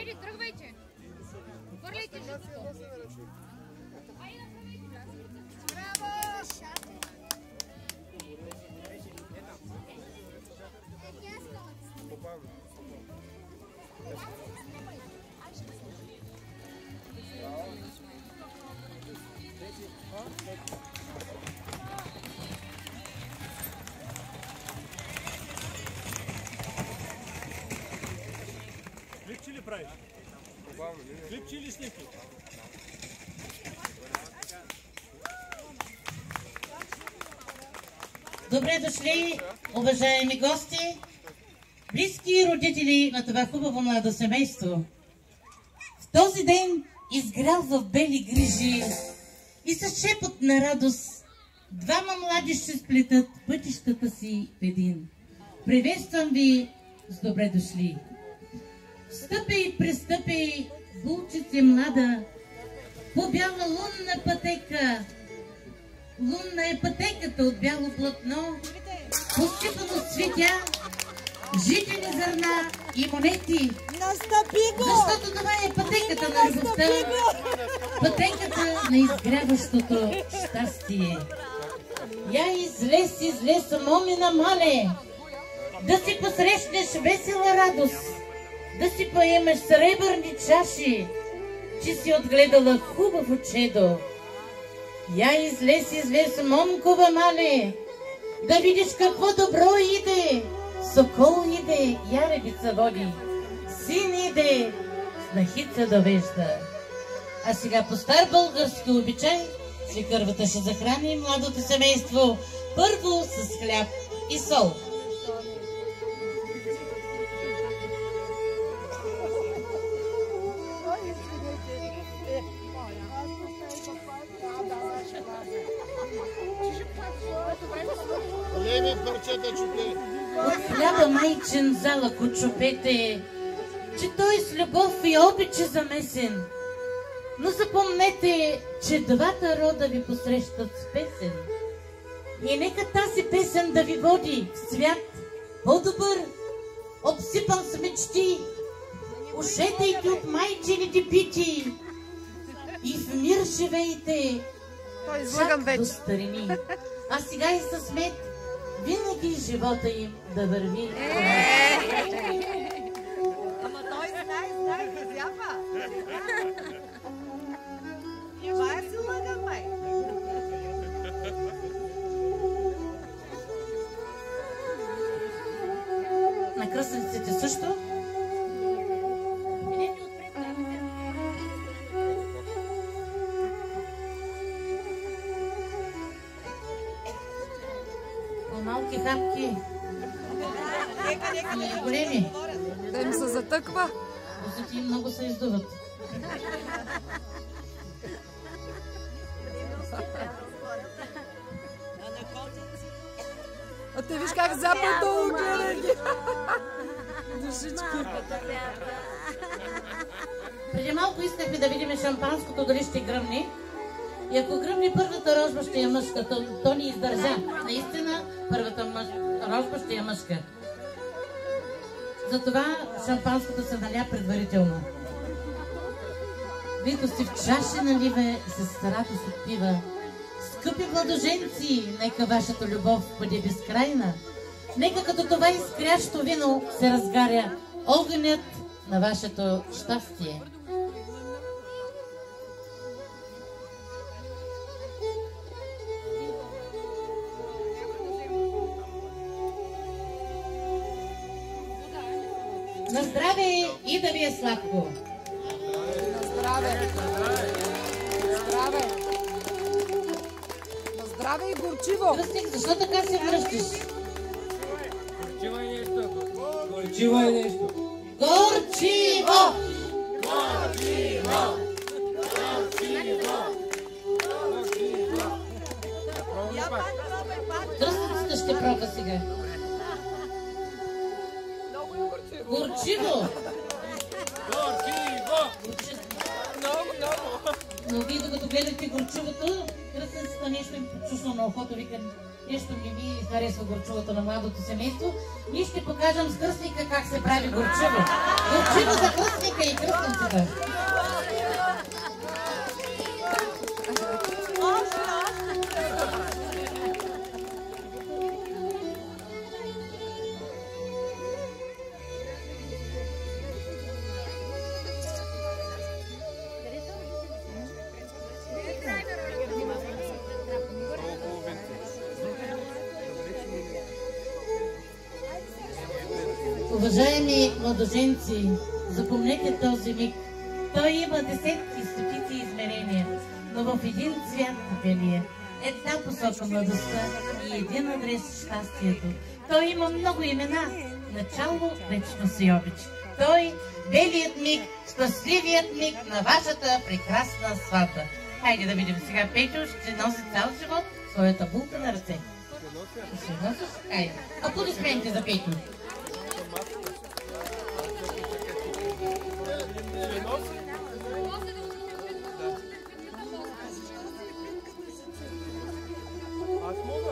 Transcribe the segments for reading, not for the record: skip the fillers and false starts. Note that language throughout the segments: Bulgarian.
Айде, тръгвайте. Хвърляйте житото. Айде, направете. Браво! Клипчи ли правиш? Клипчи или снимки? Добре дошли, уважаеми гости, близки и родители на това хубаво младо семейство. В този ден, изгрял в бели грижи и с шепот на радост, двама млади ще сплетат пътищата си в един. Приветствам ви с добре дошли. Стъпи, пристъпи, булчице млада, по бяла лунна пътека. Лунна е пътеката от бяло платно, посипано с цветя, житени зърна и монети. Настъпи го! Защото това е пътеката на любовта, пътеката на изгряващото щастие. Я излез, момина мале, да си посрещнеш весела радост, да си поемеш сребърни чаши, че си отгледала хубаво чедо. Я излез, момкова мале, да видиш какво добро иде. Сокол иде, яребица води, син иде, снахица довежда. А сега по стар български обичай, свекървата ще захрани младото семейство първо с хляб и сол. Големи парчета чупи. От хляба майчин залък от чупете, че той с любов и обич е замесен. Но запомнете, че двата рода ви посрещат с песен. И нека тази песен да ви води в свят по-добър, обсипан с мечти. Ушетайте от майчините бити и в мир живейте чак до старини. А сега и със смет винаги живота им да върви. Ама той знае, хазява. Това е си лъган, май. На кръстниците също? Малки хапки. Ами големи. Да им се затъква. Козите много се издуват. А те виж как западно гледа ги. Душички. Преди малко искахме да видим шампанското дали ще гръмне. И ако гръмне първата рожба ще е мъжка, то ни издържа. Наистина, първата рожба ще е мъжка. Затова шампанското се наля предварително. Вито си в чаша наливе и с радост отпива. Скъпи младоженци, нека вашата любов бъде безкрайна. Нека като това изкрящо вино се разгаря огънят на вашето щастие. На здраве и да ви е сладко! На здраве! На здраве! На здраве и горчиво! Кръстник, защо така се връщаш? Горчиво е нещо. Горчиво е нещо. Горчиво! Горчиво! Кръстницата ще пробва сега. Горчиво! Горчиво! Много, много! Много вие докато гледахте горчивото, кръстницата нещо им почушна на ухото, викам, нещо не ми харесва горчивото на младото семейство. Ние ще покажем с кръстника как се прави горчиво. Горчиво за кръстника и кръстницата. Уважаеми младоженци, запомнете този миг. Той има десетки, стотици измерения, но в един цвят белия, една посока младостта и един адрес щастието. Той има много имена, начало, вечност и обич. Той, белият миг, щастливият миг на вашата прекрасна сватба. Хайде да видим сега. Петю ще носи цял живот своята булка на ръце. Ще носиш? Хайде. Аплодисменти за Петю. Аз мога.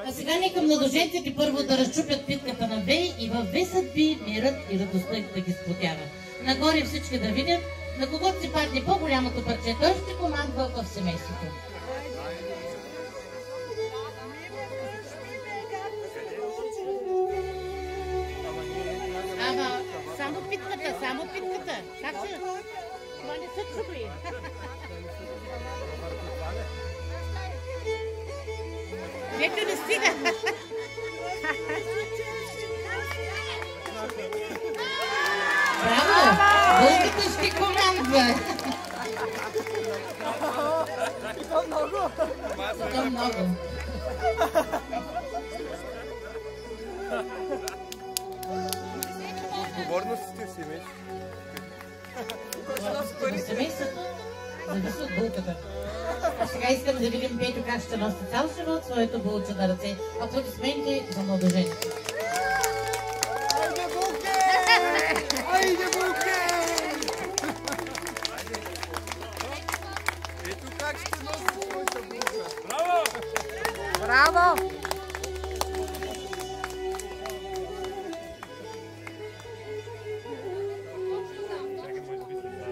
А сега нека младоженците първо да разчупят питката на две и във две съдби мирът и радостта да ги сплотява. Нагоре всички да видят, на когото си падне по-голямото парче, той ще командва в семейството. Ама, само питката, само питката. Как ще? Това не се чули. Вече не стига. Браво! Българите ще командва. То много. То много. Отговорностите си имаш. За семейството зависи от булката. А сега искам да видим Петю как ще носи цял живот своето булче на ръце. Аплодисменти за младожените. Айде, Булке! Айде, Булке! Ето как ще носи своята булка. Браво! Браво!